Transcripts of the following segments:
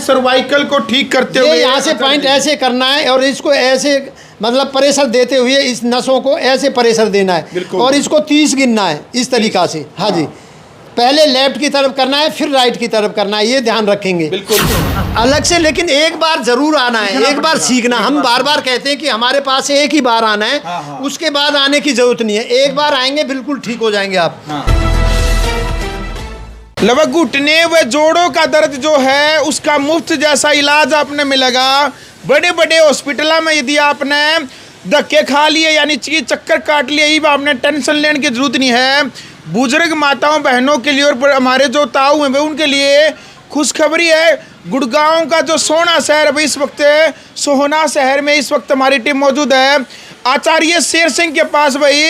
Cervical को ठीक करते हुए यहाँ से पॉइंट ऐसे करना है और इसको ऐसे मतलब प्रेशर देते हुए इस नसों को ऐसे प्रेशर देना है और इसको 30 गिनना है इस तरीका से। हाँ जी, पहले लेफ्ट की तरफ करना है फिर राइट की तरफ करना है, ये ध्यान रखेंगे बिल्कुल अलग से। लेकिन एक बार जरूर आना है, एक बार सीखना। हम बार बार कहते हैं कि हमारे पास एक ही बार आना है, उसके बाद आने की जरूरत नहीं है। एक बार आएंगे बिल्कुल ठीक हो जाएंगे आप। लगभग घुटने व जोड़ों का दर्द जो है उसका मुफ्त जैसा इलाज आपने मिलेगा। बड़े बड़े हॉस्पिटलों में यदि आपने धक्के खा लिए यानी चक्कर काट लिए, ये आपने टेंशन लेने की जरूरत नहीं है। बुजुर्ग माताओं बहनों के लिए और हमारे जो ताऊ हैं उनके लिए खुशखबरी है। गुड़गांव का जो सोना शहर है भाई, इस वक्त सोहना शहर में इस वक्त हमारी टीम मौजूद है। आचार्य शेर सिंह के पास भाई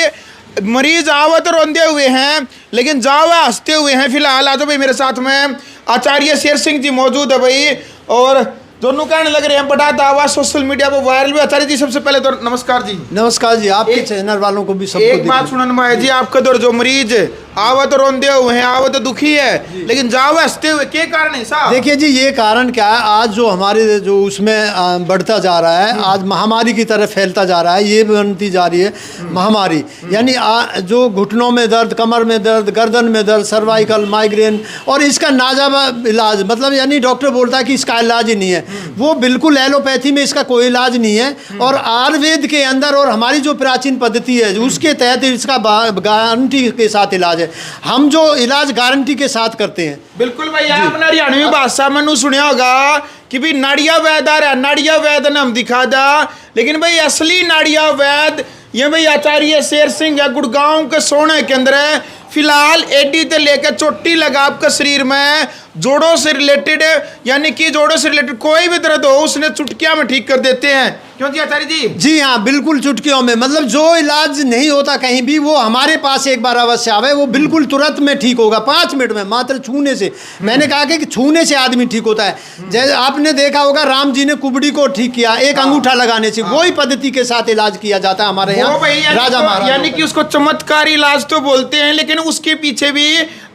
मरीज आवत रोंदे हुए हैं लेकिन जावा हंसते हुए हैं। फिलहाल आज भाई मेरे साथ में आचार्य शेर सिंह जी मौजूद है भाई, और दोनों कहने लग रहे हैं बड़ा दावा सोशल मीडिया पर वायरल भी। आचार्य जी सबसे पहले तो नमस्कार जी। नमस्कार जी, आपके चैनल वालों को भी सबको एक बात सुनन भाई जी, आपका दौर जो मरीज आवत रोंदे हुए हैं, आवत दुखी है लेकिन जावा हंसते हुए, क्या कारण है साहब? देखिए जी, ये कारण क्या है, आज जो हमारे जो उसमें बढ़ता जा रहा है, आज महामारी की तरफ फैलता जा रहा है, ये बनती जा रही है महामारी। यानी जो घुटनों में दर्द, कमर में दर्द, गर्दन में दर्द, सर्वाइकल, माइग्रेन, और इसका नाजावा इलाज मतलब यानी डॉक्टर बोलता है कि इसका इलाज ही नहीं है, वो बिल्कुल एलोपैथी में इसका कोई इलाज नहीं है। और आयुर्वेद के अंदर और हमारी जो प्राचीन पद्धति है उसके तहत इसका गारंटी के साथ इलाज है। हम जो इलाज गारंटी के साथ करते हैं। बिल्कुल भाई, आपने हरियाणवी भाषा में सुना होगा कि भाई नाड़िया वैद आ रहा है, नाड़िया वैद ने हम दिखा दा, लेकिन भाई असली नाड़िया वैद ये भाई आचार्य शेर सिंह है, गुड़गांव के सोने के अंदर है। फिलहाल एडी से लेकर चोटी लगा आपका शरीर में जोड़ों से रिलेटेड यानी कि जोड़ों से रिलेटेड कोई भी दर्द हो उसने चुटकियां में ठीक कर देते हैं। क्यों जी आचार्य जी? जी हाँ, बिल्कुल चुटकियों में। मतलब जो इलाज नहीं होता कहीं भी, वो हमारे पास एक बार अवश्य आवे, वो बिल्कुल तुरंत में ठीक होगा, 5 मिनट में, मात्र छूने से। मैंने कहा कि छूने से आदमी ठीक होता है। जैसे आपने देखा होगा राम जी ने कुबड़ी को ठीक किया एक अंगूठा लगाने से, वही पद्धति के साथ इलाज किया जाता है हमारे यहाँ राजा महाराज। यानी कि उसको चमत्कारी इलाज तो बोलते हैं, लेकिन उसके पीछे भी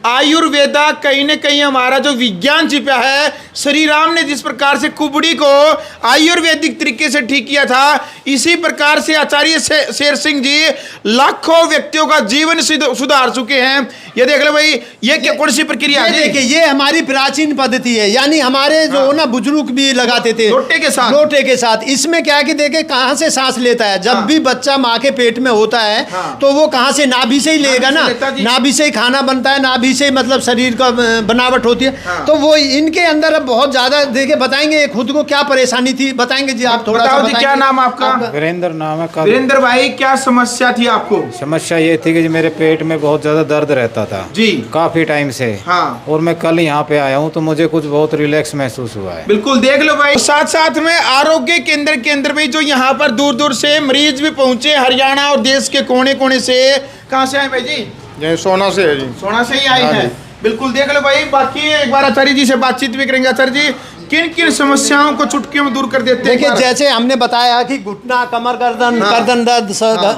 आयुर्वेदा कहीं न कहीं हमारा जो विज्ञान छिपा है। श्री राम ने जिस प्रकार से कुबड़ी को आयुर्वेदिक तरीके से ठीक किया था, इसी प्रकार से आचार्य शेर सिंह जी लाखों व्यक्तियों का जीवन सुधार चुके हैं। ये देख लो भाई, ये क्या कौन सी प्रक्रिया है? देखिए, ये हमारी प्राचीन पद्धति है। यानी हमारे जो ना बुजुर्ग भी लगाते थे लोटे के साथ। इसमें क्या है कि देखे कहाँ से सांस लेता है, जब भी बच्चा माँ के पेट में होता है तो वो कहाँ से, नाभि से ही लेगा ना, नाभि से ही खाना बनता है, नाभि से मतलब शरीर का बनावट होती है। तो वो इनके अंदर अब बहुत ज्यादा देखे बताएंगे खुद को क्या परेशानी थी, बताएंगे जी आप थोड़ा सा। क्या नाम आपका? वीरेंद्र नाम है। वीरेंद्र भाई, क्या समस्या थी आपको? समस्या ये थी कि मेरे पेट में बहुत ज्यादा दर्द रहता था जी काफी टाइम से। हाँ। और मैं कल यहाँ पे आया हूँ तो मुझे कुछ बहुत रिलैक्स महसूस हुआ है। बिल्कुल देख लो भाई, साथ साथ में आरोग्य केंद्र के अंदर भी जो यहाँ पर दूर दूर से मरीज भी पहुंचे, हरियाणा और देश के कोने कोने से। कहाँ से आए भाई जी? सोना से है जी। सोना से ही आए हैं। बिल्कुल देख लो भाई, बाकी एक बार आचार्य जी से बातचीत भी करेंगे। आचार्य जी, किन किन समस्याओं को चुटकियों में दूर कर देते हैं? देखिए, जैसे हमने बताया कि घुटना, कमर, गर्दन दर्द,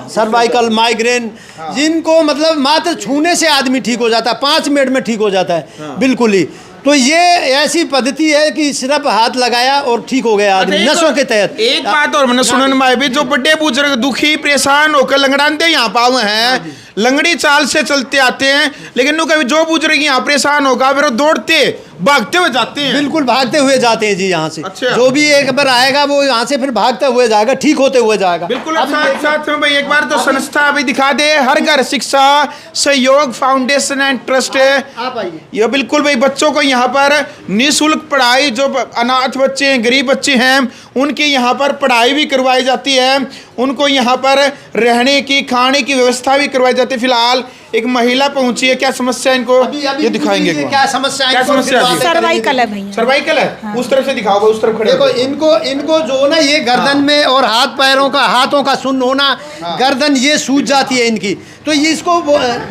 सर्वाइकल, माइग्रेन, जिनको मतलब मात्र छूने से आदमी ठीक हो जाता है, 5 मिनट में ठीक हो जाता है बिल्कुल ही। तो ये ऐसी पद्धति है कि सिर्फ हाथ लगाया और ठीक हो गया आदमी नसों के तहत। एक बात और मैंने सुनने में भी, जो बड़े बुजुर्ग दुखी परेशान होकर लंगड़ाते यहाँ पावे हैं, लंगड़ी चाल से चलते आते हैं, लेकिन कभी जो बुजुर्ग यहाँ परेशान होगा फिर दौड़ते भागते हुए जाते हैं। बिल्कुल भागते हुए जाते हैं जी यहाँ से। अच्छा। जो भी एक बार आएगा वो यहाँ से फिर भागते हुए जाएगा, ठीक होते हुए जाएगा। बिल्कुल। साथ में भाई एक बार तो संस्था अभी दिखा दे, हर घर शिक्षा सहयोग फाउंडेशन एंड ट्रस्ट है। आप आइए। ये बिल्कुल भाई बच्चों को यहाँ पर निःशुल्क पढ़ाई, जो अनाथ बच्चे हैं, गरीब बच्चे हैं, उनकी यहाँ पर पढ़ाई भी करवाई जाती है। उनको यहाँ पर रहने की, खाने की व्यवस्था भी करवाई जाती है। फिलहाल एक महिला पहुंची है, क्या समस्या है इनको? ये दिखाएंगे क्या समस्या है? सर्वाइकल है भैया। सर्वाइकल है। हाँ। उस तरफ से दिखाओ, उस तरफ खड़े देखो, इनको जो ना ये गर्दन में और हाथों का सुन्न होना, गर्दन ये सूज जाती है इनकी, तो ये इसको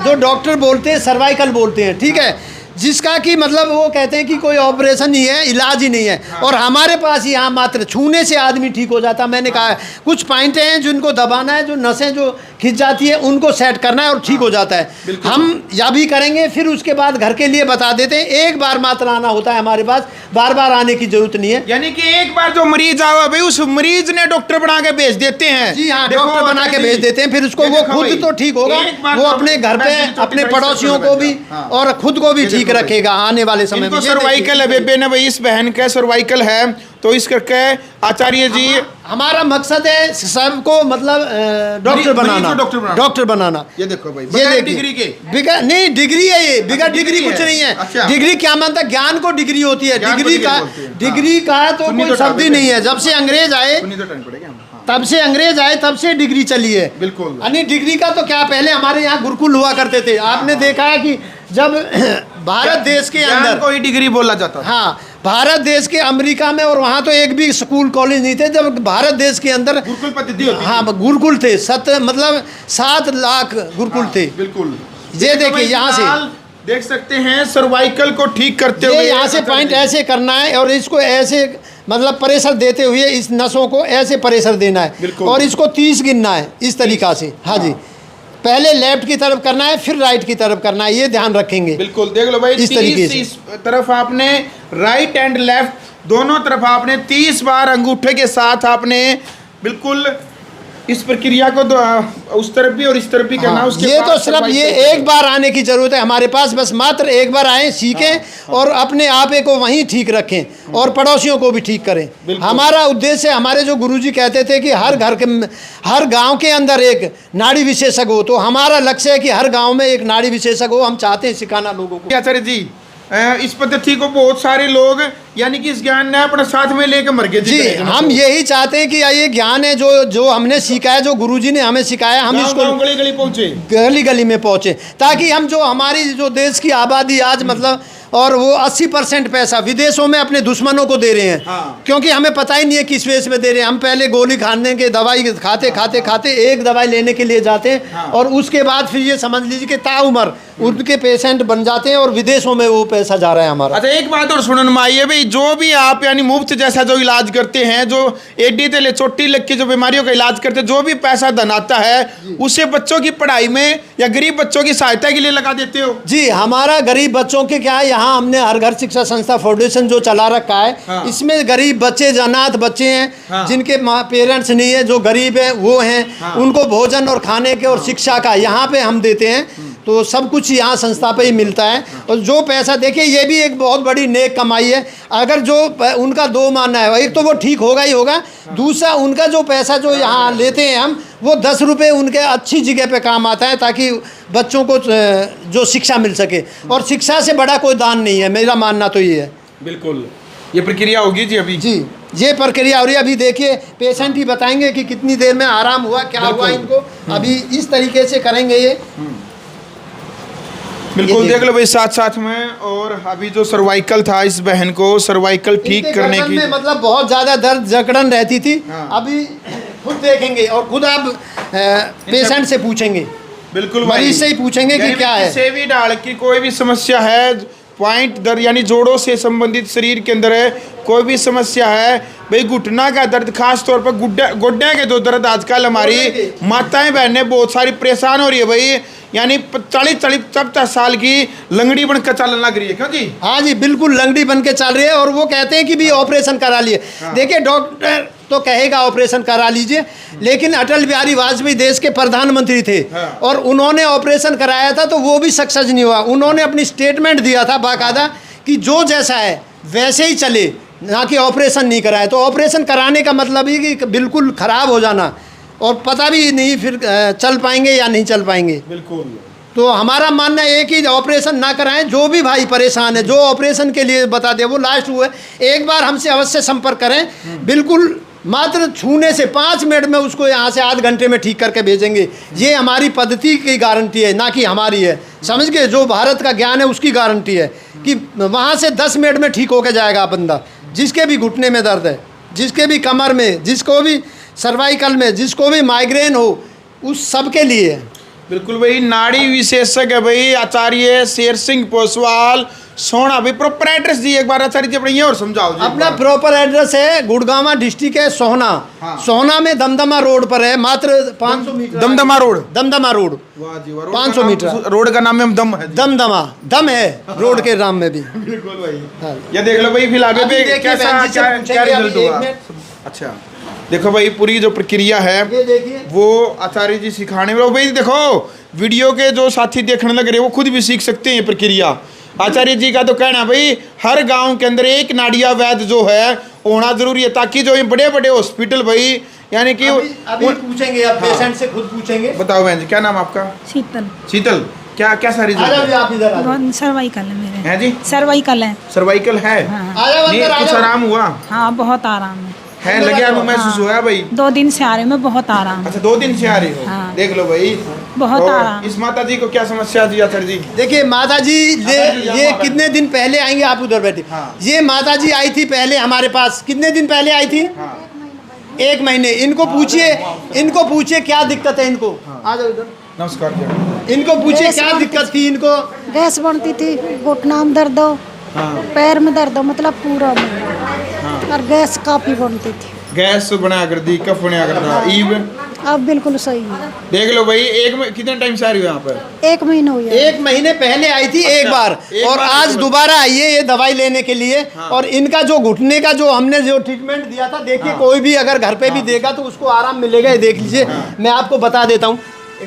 जो डॉक्टर बोलते हैं सर्वाइकल बोलते हैं, ठीक है। जिसका कि मतलब वो कहते हैं कि कोई ऑपरेशन नहीं है, इलाज ही नहीं है। और हमारे पास यहाँ मात्र छूने से आदमी ठीक हो जाता। मैंने कहा है कुछ पॉइंट हैं जिनको दबाना है, जो नसें जो खिंच जाती है उनको सेट करना है और ठीक हो जाता है। हम या भी करेंगे, फिर उसके बाद घर के लिए बता देते हैं। एक बार मात्र आना होता है हमारे पास, बार बार आने की जरूरत नहीं है। यानी कि एक बार जो मरीज आवा भाई, उस मरीज ने डॉक्टर बना के भेज देते हैं। जी हाँ, देखो, डॉक्टर बना के भेज देते हैं, फिर उसको ये वो देखो खुद भाई, तो ठीक होगा, एक बार वो तो अपने घर पे मैं अपने चोटी पड़ोसियों डाइस को भी हाँ। और खुद को भी ये ठीक देखो भाई। रखेगा आने वाले समय में। इनको ये देखिए। सर्वाइकल है बेबे ने भाई, इस बहन का सर्वाइकल है, तो इस करके आचार्य जी हमारा मकसद है सबको मतलब डॉक्टर मरीज को बनाना, डॉक्टर बनाना। डॉक्टर बनाना। ये देखो भाई, ये बगैर देखिए डिग्री के। बिगा नहीं, डिग्री है ये, बिगा अच्छा, डिग्री डिग्री कुछ है। नहीं है। अच्छा। डिग्री क्या मानता है? ज्ञान को डिग्री होती है। ज्ञान को डिग्री डिग्री का बोलते हैं, डिग्री का तो सुन्नी कोई तो शब्द ही टाइप नहीं है। है। जब से अंग्रेज आए, सुनी तो टर्न पड़ेगा हाँ। तब से अंग्रेज आए, तब से डिग्री चली है। बिल्कुल। यानी डिग्री का तो क्या, पहले हमारे यहाँ गुरुकुल हुआ करते थे। आपने देखा है कि जब भारत देश के ज्ञान अंदर, को ही डिग्री बोला जाता था। हाँ, भारत देश के अमेरिका में, और वहाँ तो एक भी स्कूल कॉलेज नहीं थे। जब भारत देश के अंदर गुरुकुल पद्धति होती हाँ गुरुकुल थे, 7 लाख गुरुकुल थे। बिल्कुल। ये देखिए यहाँ से देख सकते हैं सर्वाइकल को ठीक करते हुए ये यहाँ से पॉइंट ऐसे करना है और इसको ऐसे मतलब प्रेशर देते हुए इस नसों को ऐसे प्रेशर देना है बिल्कुल। और इसको 30 गिनना है इस तरीक़ा से। हाँ जी, पहले लेफ्ट की तरफ करना है, फिर राइट की तरफ करना है, ये ध्यान रखेंगे। बिल्कुल। देख लो भाई, इस तरीके 30 से। इस तरफ आपने राइट एंड लेफ्ट दोनों तरफ आपने 30 बार अंगूठे के साथ आपने बिल्कुल इस प्रक्रिया को उस तरफ भी और इस तरफ भी करना। हाँ, उसके ये बाद तो सिर्फ ये सर्वाइकल एक बार आने की जरूरत है हमारे पास, बस मात्र एक बार आए, सीखें और अपने आप को वहीं ठीक रखें और पड़ोसियों को भी ठीक करें। हमारा उद्देश्य, हमारे जो गुरुजी कहते थे कि हर घर के, हर गांव के अंदर एक नाड़ी विशेषज्ञ हो, तो हमारा लक्ष्य है कि हर गांव में एक नाड़ी विशेषज्ञ हो। हम चाहते हैं सिखाना लोगों को। आचार्य जी, इस पद्धति को बहुत सारे लोग यानी कि इस ज्ञान ने अपने साथ में लेकर मर गए जी, हम यही चाहते हैं कि ये ज्ञान है जो हमने सीखा है, जो गुरुजी ने हमें सिखाया, हम इसको गली गली पहुंचे, गली गली में पहुँचे, ताकि हम जो हमारी जो देश की आबादी आज मतलब, और वो 80% पैसा विदेशों में अपने दुश्मनों को दे रहे हैं। हाँ। क्योंकि हमें पता ही नहीं है किस वेश में दे रहे हैं। हम पहले गोली खाने के दवाई खाते एक दवाई लेने के लिए जाते हैं। हाँ। और उसके बाद फिर ये समझ लीजिए कि ताउम्र उनके पेशेंट बन जाते हैं और विदेशों में वो पैसा जा रहा है हमारा। अच्छा, एक बात और सुनने में आई है भाई, जो भी आप यानी मुफ्त जैसा जो इलाज करते हैं, जो एडी तेले चोटी लग की जो बीमारियों का इलाज करते हैं, जो भी पैसा धन आता है उसे बच्चों की पढ़ाई में या गरीब बच्चों की सहायता के लिए लगा देते हो? जी, हमारा गरीब बच्चों के क्या है, यहाँ हमने हर घर शिक्षा संस्था फाउंडेशन जो चला रखा है। हाँ। इसमें गरीब बच्चे, अनाथ बच्चे हैं। हाँ। जिनके पेरेंट्स नहीं है, जो गरीब हैं वो हैं। हाँ। उनको भोजन और खाने के और शिक्षा का यहाँ पे हम देते हैं। तो सब कुछ यहाँ संस्था पे ही मिलता है। और जो पैसा, देखिए ये भी एक बहुत बड़ी नेक कमाई है। अगर जो उनका दो मानना है, एक तो वो ठीक होगा ही होगा, दूसरा उनका जो पैसा जो यहाँ लेते हैं हम, वो 10 रुपये उनके अच्छी जगह पे काम आता है, ताकि बच्चों को जो शिक्षा मिल सके। और शिक्षा से बड़ा कोई दान नहीं है, मेरा मानना तो ये है। बिल्कुल, ये प्रक्रिया होगी जी अभी। जी, ये प्रक्रिया हो रही है। अभी देखिए पेशेंट ही बताएंगे कि कितनी देर में आराम हुआ, क्या हुआ इनको। अभी इस तरीके से करेंगे ये। बिल्कुल, देख लो भाई साथ साथ में। और अभी जो सर्वाइकल था, इस बहन को सर्वाइकल ठीक इनके करने गर्दन की में मतलब बहुत ज़्यादा दर्द जकड़न रहती थी। हाँ। अभी खुद देखेंगे और खुद आप पेशेंट से पूछेंगे, बिल्कुल भाई, मरीज से ही पूछेंगे कि यानी क्या है। किसी भी डाल की कोई भी समस्या है, पॉइंट दर्द यानी जोड़ों से संबंधित शरीर के अंदर है, कोई भी समस्या है भाई, घुटना का दर्द, खास तौर पर गुड्डे के जो दर्द आजकल हमारी माताएं बहनें बहुत सारी परेशान हो रही है भाई। यानी 40-50 साल की लंगड़ी बनकर चलने लग रही है। क्यों जी? हाँ जी, बिल्कुल लंगड़ी बन के चल रही है। और वो कहते हैं कि भी ऑपरेशन करा लिए। देखिए डॉक्टर तो कहेगा ऑपरेशन करा लीजिए, लेकिन अटल बिहारी वाजपेयी देश के प्रधानमंत्री थे। हाँ। और उन्होंने ऑपरेशन कराया था, तो वो भी सक्सेस नहीं हुआ। उन्होंने अपनी स्टेटमेंट दिया था बाकायदा कि जो जैसा है वैसे ही चले, ना कि ऑपरेशन नहीं कराए। तो ऑपरेशन कराने का मतलब ही कि बिल्कुल ख़राब हो जाना, और पता भी नहीं फिर चल पाएंगे या नहीं चल पाएंगे। बिल्कुल। तो हमारा मानना है कि ऑपरेशन ना कराएं। जो भी भाई परेशान है, जो ऑपरेशन के लिए बता दे, वो लास्ट हुए, एक बार हमसे अवश्य संपर्क करें। बिल्कुल मात्र छूने से 5 मिनट में उसको यहाँ से आध घंटे में ठीक करके भेजेंगे। ये हमारी पद्धति की गारंटी है, ना कि हमारी है। समझ गए? जो भारत का ज्ञान है उसकी गारंटी है कि वहाँ से 10 मिनट में ठीक होके जाएगा बंदा। जिसके भी घुटने में दर्द है, जिसके भी कमर में, जिसको भी सर्वाइकल में, जिसको भी माइग्रेन हो, उस सब के लिए है। बिल्कुल भाई, नाड़ी विशेषज्ञ भाई आचार्य शेर सिंह पोसवाल सोना भाई। प्रॉपर एड्रेस जी एक बार आचार्य जी अपने ये और समझाओ जी। अपना प्रॉपर एड्रेस है गुड़गांव डिस्ट्रिक्ट है सोहना। हाँ। सोहना में दमदमा रोड पर है, मात्र 500 metre. Damdama road. Damdama road वाह जी वाह। 500 मीटर। रोड का नाम है दम है जी। दमदमा दम है रोड के नाम में भी। बिल्कुल भाई। हाँ। ये देख लो भाई फिलहाल अभी पे देखिए कैसा बहन जी से क्या पूछेंगे क्या अभी रिजल्ट एक हुआ। मिनट। अच्छा देखो भाई पूरी जो प्रक्रिया है ये देखिए वो आचार्य जी सिखाने वाले भाई। देखो वीडियो के जो साथी देखने लग रहे हैं वो खुद भी सीख सकते हैं ये प्रक्रिया। आचार्य जी का तो कहना है भाई हर गांव के अंदर एक नाड़िया वैद्य जो है होना जरूरी है, ताकि जो ये बड़े बड़े हॉस्पिटल भाई यानी कि अभी पूछेंगे अब पेशेंट से खुद पूछेंगे। बताओ बहन जी क्या नाम आपका? शीतल। शीतल। क्या क्या सारी आ जाओ जी, आप इधर आ जाओ। बहुत सर्वाइकल है मेरे। है जी? सर्वाइकल है। सर्वाइकल है? हाँ। आ जाओ नहीं, अंदर, आ कुछ जाओ। आराम हुआ हाँ बहुत आराम है। है? लगे आपको महसूस हुआ भाई? 2 दिन से आ रही हूँ मैं, बहुत आराम। अच्छा 2 दिन से आ रही हो। हाँ। देख लो भाई बहुत तो आराम। इस माता जी को क्या समस्या थी आचार्य जी? देखिए माता जी यहाँ ये पर कितने दिन पहले आएंगे, आप उधर बैठे। हाँ। ये माता जी आई थी पहले हमारे पास, कितने दिन पहले आई थी? हाँ। 1 महीने। इनको पूछिए क्या दिक्कत है इनको। आ जाओ इधर। नमस्कार जी। इनको पूछिए क्या दिक्कत थी इनको। गैस बनती थी, घुटना में दर्द हो, हाँ। पैर में दर्द हो, मतलब पूरा में। और गैस काफी बनती थी। गैस बना कर दी, कफ बना कर दा ईब। अब बिल्कुल सही है। देख लो भाई कितने टाइम से आ रही हो यहाँ पर? 1 महीना हो गया। 1 महीने पहले आई थी एक बार, एक और बार आज एक बार। दोबारा आई है ये दवाई लेने के लिए। और इनका जो घुटने का जो हमने जो ट्रीटमेंट दिया था, देखिए कोई भी अगर घर पे भी देगा तो उसको आराम मिलेगा। ये देख लीजिए, मैं आपको बता देता हूँ।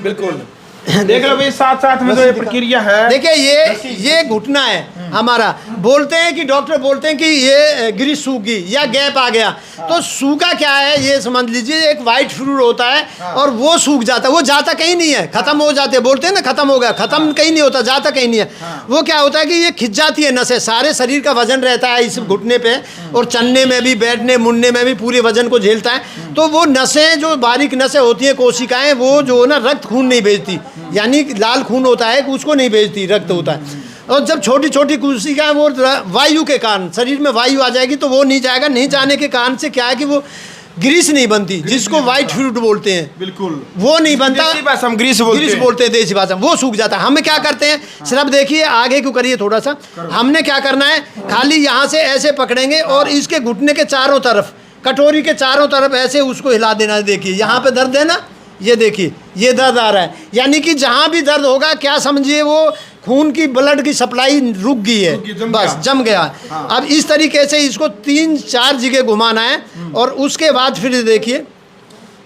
बिल्कुल देख लो भाई साथ साथ में जो ये प्रक्रिया है। देखिए ये घुटना है हमारा। बोलते हैं कि डॉक्टर बोलते हैं कि ये गिरिश सूख गई या गैप आ गया। तो सूखा क्या है ये समझ लीजिए, एक वाइट फ्लूइड होता है और वो सूख जाता है। वो जाता कहीं नहीं है, खत्म हो जाते हैं। बोलते हैं ना खत्म हो गया, खत्म कहीं नहीं होता, जाता कहीं नहीं है। वो क्या होता है कि ये खिंच जाती है नसें, सारे शरीर का वजन रहता है इस घुटने पे, और चलने में भी, बैठने मुड़ने में भी पूरे वजन को झेलता है। तो वो नसें जो बारीक नसें होती हैं, कोशिकाएं, वो जो है ना रक्त खून नहीं भेजती, यानी लाल खून होता है उसको नहीं भेजती, रक्त होता है। और जब छोटी छोटी कोशिकाएं वो वायु के कारण, शरीर में वायु आ जाएगी तो वो नहीं जाएगा। नहीं जाने के कारण से क्या है कि वो ग्रीस नहीं बनती, जिसको वाइट फ्लूइड बोलते हैं। बिल्कुल वो नहीं बनता। देसी भाषा में ग्रीस बोलते हैं। देसी भाषा में, वो सूख जाता है। हमें क्या करते हैं, सिर्फ देखिए आगे क्यों करिए थोड़ा सा। हमने क्या करना है, खाली यहाँ से ऐसे पकड़ेंगे और इसके घुटने के चारों तरफ, कटोरी के चारों तरफ ऐसे उसको हिला देना है। देखिए यहाँ पे दर्द है ना, ये देखिए ये दर्द आ रहा है, यानी कि जहाँ भी दर्द होगा क्या समझिए वो खून की, ब्लड की सप्लाई रुक गई है, बस जम गया। अब इस तरीके से इसको 3-4 जगह घुमाना है और उसके बाद फिर देखिए।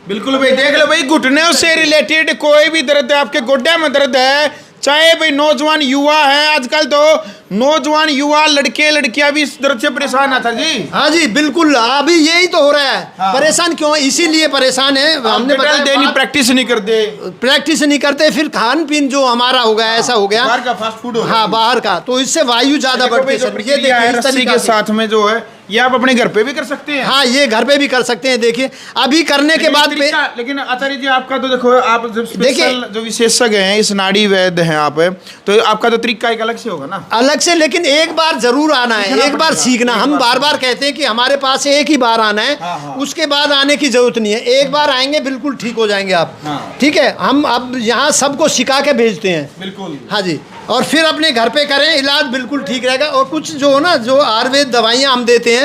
बिल्कुल भाई देख लो भाई घुटने से रिलेटेड कोई भी दर्द है, आपके गोड्डे में दर्द है, चाहे भाई नौजवान युवा है, आजकल तो नौजवान युवा लड़के लड़कियां भी इस दर्द से परेशान आता जी। हाँ जी बिल्कुल, अभी यही तो हो रहा है। हाँ। परेशान क्यों, इसीलिए परेशान है। हमने देनी प्रैक्टिस नहीं करते, प्रैक्टिस नहीं करते, फिर खान पीन जो हमारा हो गया, ऐसा हो गया बाहर का फास्ट फूड हो हाँ बाहर का, तो इससे वायु ज्यादा बढ़ती है। ये देखिए इस रस्सी तरीके के से। साथ में जो है ये आप अपने घर पे भी कर सकते हैं। हाँ ये घर पे भी कर सकते हैं। देखिए अभी करने के बाद पे, लेकिन आचार्य जी आपका तो देखो आप जब देखिए स्पेशल जो विशेषज्ञ हैं, इस नाड़ी वैद्य हैं आप, तो आपका तो तरीका एक अलग से होगा ना। अलग से, लेकिन एक बार जरूर आना है, एक बार सीखना। हम बार बार कहते हैं कि हमारे पास एक ही बार आना है, उसके बाद आने की जरूरत नहीं है। एक बार आएंगे बिल्कुल ठीक हो जाएंगे आप। ठीक है, हम अब यहाँ सबको सिखा के भेजते हैं। बिल्कुल हाँ जी, और फिर अपने घर पे करें, इलाज बिल्कुल ठीक रहेगा। और कुछ जो ना जो आयुर्वेद दवाइयाँ हम देते हैं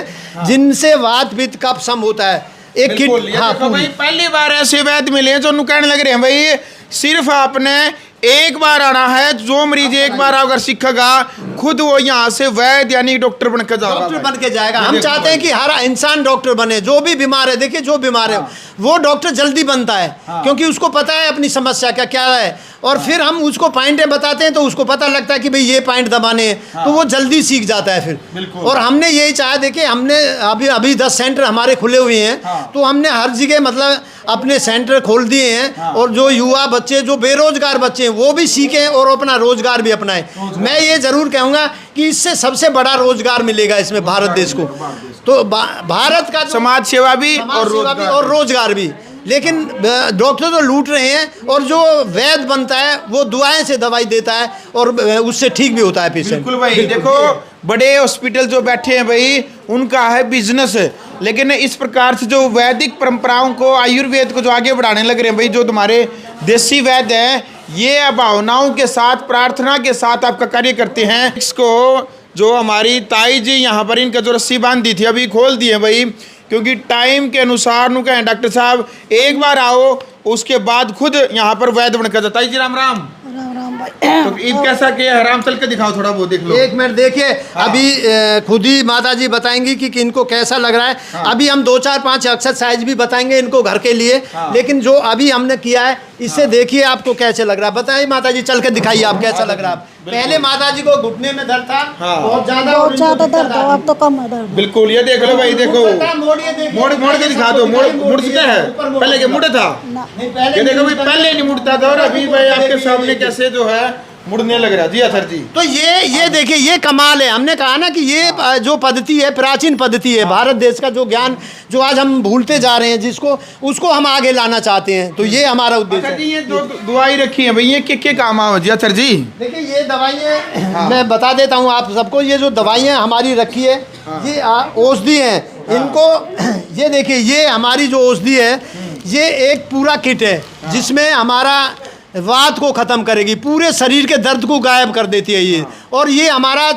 जिनसे वात पित्त कफ सम होता है। एक किट, हाँ देखो भाई पहली बार ऐसे वैद्य मिले हैं जो कहने लग रहे हैं भाई सिर्फ आपने एक बार आना है। जो मरीज एक बार अगर सीखेगा खुद वो यहाँ से वैद्य यानी डॉक्टर बन के जाएगा, डॉक्टर बन के जाएगा। हम चाहते हैं कि हर इंसान डॉक्टर बने, जो भी बीमार है। देखिए जो बीमार है वो डॉक्टर जल्दी बनता है, क्योंकि उसको पता है अपनी समस्या क्या क्या है। और फिर हम उसको पॉइंटें बताते हैं तो उसको पता लगता है कि भाई ये पॉइंट दबाने हैं, तो वो जल्दी सीख जाता है फिर। और हमने यही चाहा, देखिए हमने अभी 10 सेंटर हमारे खुले हुए हैं, तो हमने हर जगह मतलब अपने सेंटर खोल दिए हैं। और जो युवा बच्चे, जो बेरोजगार बच्चे हैं, वो भी सीखें और अपना रोजगार भी अपनाएं। मैं ये जरूर कहूँगा कि इससे सबसे बड़ा रोजगार मिलेगा इसमें भारत देश को। तो भारत का समाज सेवा भी और रोजगार भी। लेकिन डॉक्टर तो लूट रहे हैं, और जो वैद्य बनता है वो दुआएं से दवाई देता है और उससे ठीक भी होता है पेशेंट। बिल्कुल भाई देखो बड़े हॉस्पिटल जो बैठे हैं भाई उनका है बिजनेस, लेकिन इस प्रकार से जो वैदिक परंपराओं को, आयुर्वेद को जो आगे बढ़ाने लग रहे हैं भाई, जो तुम्हारे देसी वैद्य हैं ये भावनाओं के साथ, प्रार्थना के साथ आपका कार्य करते हैं। इसको जो हमारी ताई जी यहाँ पर इनका जो रस्सी बांधी थी अभी खोल दी है भाई, क्योंकि टाइम के अनुसार नु कहें डॉक्टर साहब एक बार आओ, उसके बाद खुद यहाँ पर वैद्य बनकर जाता है। जी राम राम। राम राम भाई। तो ईद कैसा किया है? राम चल के दिखाओ थोड़ा, वो देख लो। एक मिनट देखिए, अभी खुद ही माता जी बताएंगी कि इनको कैसा लग रहा है। अभी हम 2 4 5 एक्सरसाइज भी बताएंगे इनको घर के लिए, लेकिन जो अभी हमने किया है इससे देखिए आपको कैसे लग रहा है। बताइए माता जी, चल के दिखाइए आप कैसा लग रहा है। पहले माता जी को घुटने में दर्द था, बहुत ज्यादा दर्द हो, अब तो कम है दर्द। बिल्कुल, ये देख लो भाई, देखो मोड़ के दिखा दो। मुड़ चुका है, पहले के मुड़ा था, ये देखो भाई पहले नहीं मुड़ता था और अभी भाई आपके सामने कैसे जो है मुड़ने लग रहा। जी सर जी। तो ये देखिए, ये कमाल है। हमने कहा ना कि ये जो पद्धति है प्राचीन पद्धति है, भारत देश का जो ज्ञान जो आज हम भूलते जा रहे हैं, जिसको उसको हम आगे लाना चाहते हैं। तो ये हमारा उद्देश्य है। ये जो दवाई रखी है भाई, ये के काम आओ जी सर जी। देखिए ये दवाइयाँ मैं बता देता हूँ आप सबको। ये जो दवाइयाँ हमारी रखी है ये औषधि हैं। इनको ये देखिए, ये हमारी जो औषधि है ये एक पूरा किट है जिसमें हमारा वात को ख़त्म करेगी, पूरे शरीर के दर्द को गायब कर देती है ये। और ये हमारा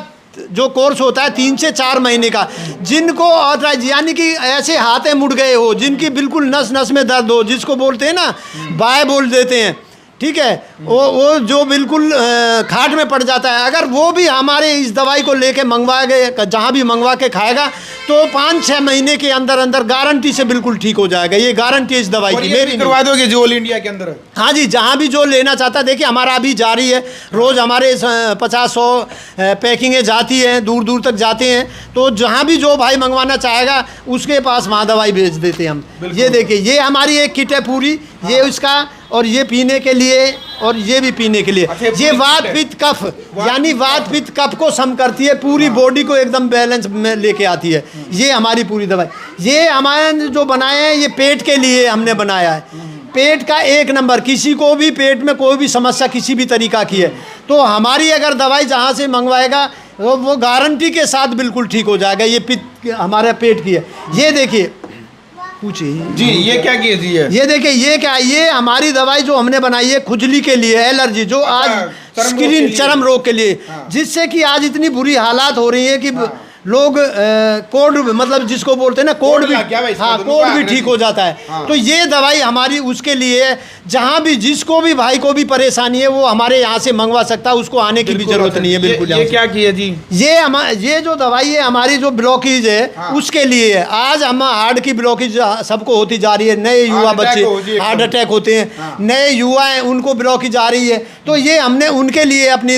जो कोर्स होता है 3 से 4 महीने का। जिनको यानी कि ऐसे हाथे मुड़ गए हो, जिनकी बिल्कुल नस नस में दर्द हो, जिसको बोलते हैं ना बाय बोल देते हैं, ठीक है, वो जो बिल्कुल खाट में पड़ जाता है, अगर वो भी हमारे इस दवाई को लेके मंगवाएगा, जहाँ भी मंगवा के खाएगा तो 5-6 महीने के अंदर अंदर गारंटी से बिल्कुल ठीक हो जाएगा। ये गारंटी है इस दवाई की। मेरी करवा दोगे जो ऑल इंडिया के अंदर? हाँ जी, जहाँ भी जो लेना चाहता है। देखिए हमारा अभी जारी है, रोज़ हमारे 50-100 पैकिंगें जाती हैं, दूर दूर तक जाते हैं। तो जहाँ भी जो भाई मंगवाना चाहेगा उसके पास वहाँ दवाई भेज देते हैं हम। ये देखिए, ये हमारी एक किट है पूरी, ये इसका, और ये पीने के लिए और ये भी पीने के लिए। ये वात पित्त कफ, यानी वात पित्त कफ को सम करती है, पूरी बॉडी को एकदम बैलेंस में लेके आती है। ये हमारी पूरी दवाई। ये हमारे जो बनाए हैं ये पेट के लिए हमने बनाया है। पेट का 1 नंबर, किसी को भी पेट में कोई भी समस्या किसी भी तरीका की है तो हमारी अगर दवाई जहाँ से मंगवाएगा वो गारंटी के साथ बिल्कुल ठीक हो जाएगा। ये पित्त हमारे पेट की है। ये देखिए, पूछिए जी, ये क्या किए जी? ये देखिए, ये क्या, ये हमारी दवाई जो हमने बनाई है खुजली के लिए, एलर्जी, जो आज स्किन चर्म रोग के लिए, जिससे कि आज इतनी बुरी हालात हो रही है कि लोग कोड, मतलब जिसको बोलते हैं ना कोड भी, हाँ कोड भी ठीक हो जाता है। तो ये दवाई हमारी उसके लिए है। जहाँ भी जिसको भी भाई को भी परेशानी है वो हमारे यहाँ से मंगवा सकता है, उसको आने की भी जरूरत नहीं है। बिल्कुल। ये क्या किया जी? ये जो दवाई है हमारी जो ब्लॉकेज है उसके लिए है। आज हम हार्ट की ब्लॉकेज सबको होती जा रही है, नए युवा बच्चे हार्ट अटैक होते हैं, नए युवा हैं उनको ब्लॉकेज आ रही है। तो ये हमने उनके लिए अपनी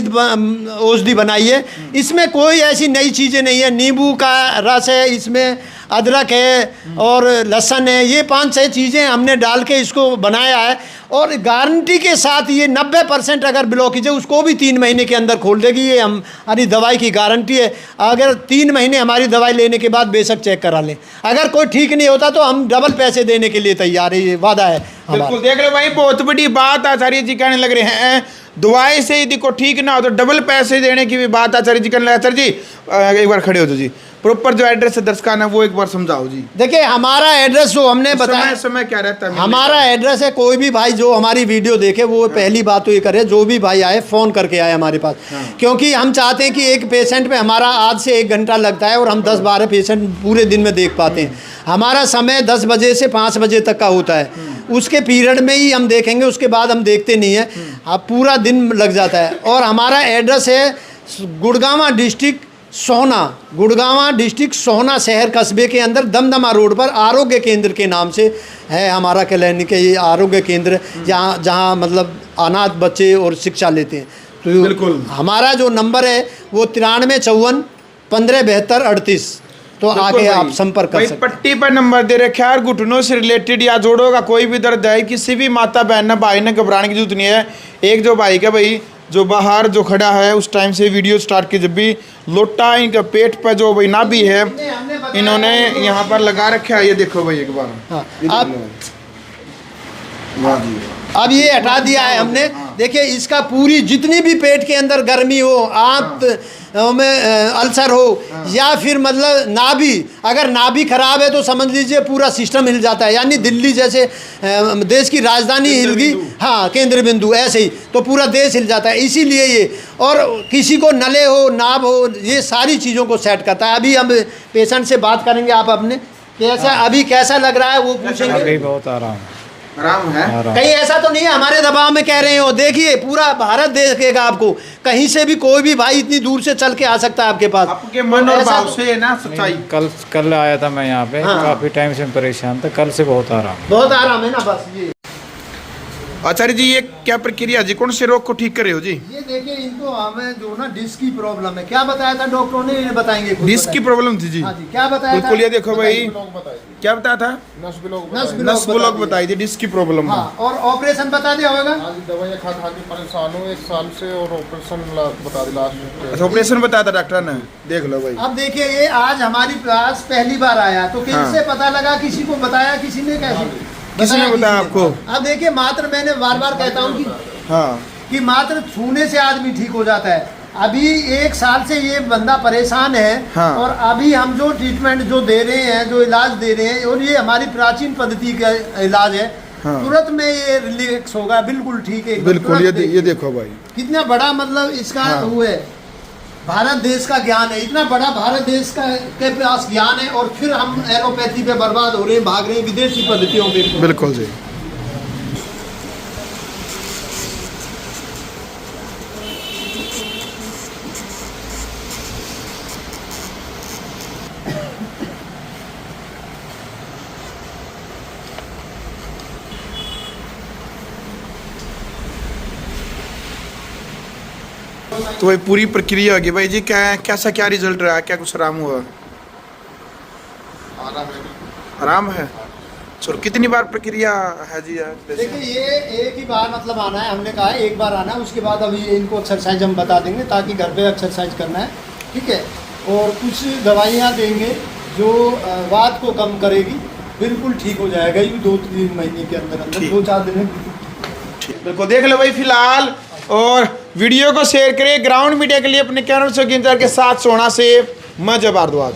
औषधि बनाई है। इसमें कोई ऐसी नई चीज़ें नहीं है। नींबू का रस है, इसमें अदरक है और लहसुन है, ये 5-6 चीज़ें हमने डाल के इसको बनाया है। और गारंटी के साथ ये 90% अगर ब्लॉकेज है उसको भी 3 महीने के अंदर खोल देगी। ये हमारी दवाई की गारंटी है। अगर 3 महीने हमारी दवाई लेने के बाद बेशक चेक करा लें, अगर कोई ठीक नहीं होता तो हम डबल पैसे देने के लिए तैयार है। ये वादा है हमारा। बिल्कुल, देख लो भाई, बहुत बड़ी बात आचार्य जी कहने लग रहे हैं। दवाई से यदि को ठीक ना हो तो डबल पैसे देने की भी बात आचार्य जी कहने लगे। सर जी एक बार खड़े हो तो जी, प्रॉपर जो एड्रेस है दर्शकों ने वो एक बार समझाओ जी। देखिए हमारा एड्रेस जो हमने बताया, समय क्या रहता है? हमारा एड्रेस है, कोई भी भाई जो हमारी वीडियो देखे वो पहली बात तो ये करे, जो भी भाई आए फ़ोन करके आए हमारे पास। क्योंकि हम चाहते हैं कि एक पेशेंट पे हमारा आज से 1 घंटा लगता है और हम 10-12 पेशेंट पूरे दिन में देख पाते हैं। हमारा समय 10 बजे से 5 बजे तक का होता है। उसके पीरियड में ही हम देखेंगे, उसके बाद हम देखते नहीं हैं। अब पूरा दिन लग जाता है। और हमारा एड्रेस है गुड़गांव डिस्ट्रिक्ट सोहना शहर कस्बे के अंदर दमदमा रोड पर आरोग्य केंद्र के नाम से है हमारा क्लिनिक। ये आरोग्य केंद्र जहाँ मतलब अनाथ बच्चे और शिक्षा लेते हैं। तो बिल्कुल हमारा जो नंबर है वो 9354 15 72 38। तो आके आप संपर्क कर सकते हैं। पट्टी पर नंबर दे रखे हैं। घुटनों से रिलेटेड या जोड़ों का कोई भी दर्द है, किसी भी माता बहन ने भाई ने घबराने की जरूरत नहीं है। एक जो भाई का भाई जो बाहर जो खड़ा है उस टाइम से वीडियो स्टार्ट की, जब भी लोटा इनका पेट पर जो भाई ना भी है इन्होंने यहाँ पर लगा रखा है। ये देखो भाई एक बार अब ये हटा दिया है हमने। देखिए इसका पूरी जितनी भी पेट के अंदर गर्मी हो, आप में अल्सर हो, या फिर मतलब नाभि, अगर नाभि खराब है तो समझ लीजिए पूरा सिस्टम हिल जाता है। यानी दिल्ली जैसे देश की राजधानी हिल गई, हाँ केंद्र बिंदु, ऐसे ही तो पूरा देश हिल जाता है। इसीलिए ये, और किसी को नले हो, नाभ हो, ये सारी चीज़ों को सेट करता है। अभी हम पेशेंट से बात करेंगे, आप अपने कैसा अभी कैसा लग रहा है वो पूछेंगे। अभी बहुत आराम आराम है। आराम। कहीं ऐसा तो नहीं है हमारे दबाव में कह रहे हो, देखिए पूरा भारत देखेगा आपको, कहीं से भी कोई भी भाई इतनी दूर से चल के आ सकता है आपके पास। आपके मन और ऐसा भाव तो- से है ना सच्चाई। कल आया था मैं यहाँ पे, हाँ। काफ़ी टाइम से परेशान था, कल से बहुत आराम। बहुत आराम है ना, बस ये आचार्य जी, ये क्या प्रक्रिया जी, कौन से रोग को ठीक कर रहे हो जी? ये देखिए इनको हमें जो ना डिस्क की प्रॉब्लम है, क्या बताया था डॉक्टरों ने, ये बताएंगे खुद डिस्क की बताएं। प्रॉब्लम थी जी। हाँ जी, क्या बताया था? बिल्कुल, ये देखो भाई, क्या बताया था? नस नस ब्लॉक ब्लॉक बता बताई थी, डिस्क की प्रॉब्लम। हाँ, और ऑपरेशन बता दिया होगा। आज दवाइयाँ खा खा के परेशान हूँ 1 साल से, और ऑपरेशन बता दी लास्ट। अच्छा, ऑपरेशन बताया था डॉक्टर ने, देख लो भाई। अब देखिए ये आज हमारी पास पहली बार आया, तो कैसे हाँ। पता लगा, किसी को बताया, किसी ने कैसे किसी ने बताया आपको? अब देखिए मात्र, मैंने बार बार कहता हूँ हाँ, कि मात्र छूने से आदमी ठीक हो जाता है। अभी 1 साल से ये बंदा परेशान है। हाँ। और अभी हम जो ट्रीटमेंट जो दे रहे हैं, जो इलाज दे रहे हैं, और ये हमारी प्राचीन पद्धति का इलाज है। हाँ। तुरंत में ये रिलैक्स होगा, बिल्कुल ठीक है। बिल्कुल, ये देखो भाई, कितना बड़ा मतलब इसका हाँ। वो है, भारत देश का ज्ञान है, इतना बड़ा भारत देश का के पास ज्ञान है, और फिर हम एलोपैथी पे बर्बाद हो रहे हैं, भाग रहे हैं विदेशी पद्धतियों पे। बिल्कुल जी। तो भाई पूरी प्रक्रिया होगी भाई जी, क्या कैसा क्या रिजल्ट रहा, क्या कुछ आराम हुआ? आराम है। सर कितनी बार प्रक्रिया है जी आज? देखिए ये एक ही बार मतलब आना है, हमने कहा है 1 बार आना है, उसके बाद अभी इनको एक्सरसाइज हम बता देंगे, ताकि घर पे एक्सरसाइज करना है, ठीक है। और कुछ दवाइयाँ देंगे जो वात को कम करेगी, बिल्कुल ठीक हो जाएगा ये 2-3 महीने के अंदर अंदर, 2-4 दिन में। बिल्कुल, देख लो भाई फिलहाल, और वीडियो को शेयर करें। ग्राउंड मीडिया के लिए अपने कैमरा के साथ सोना से मैं जय भारद्वाज।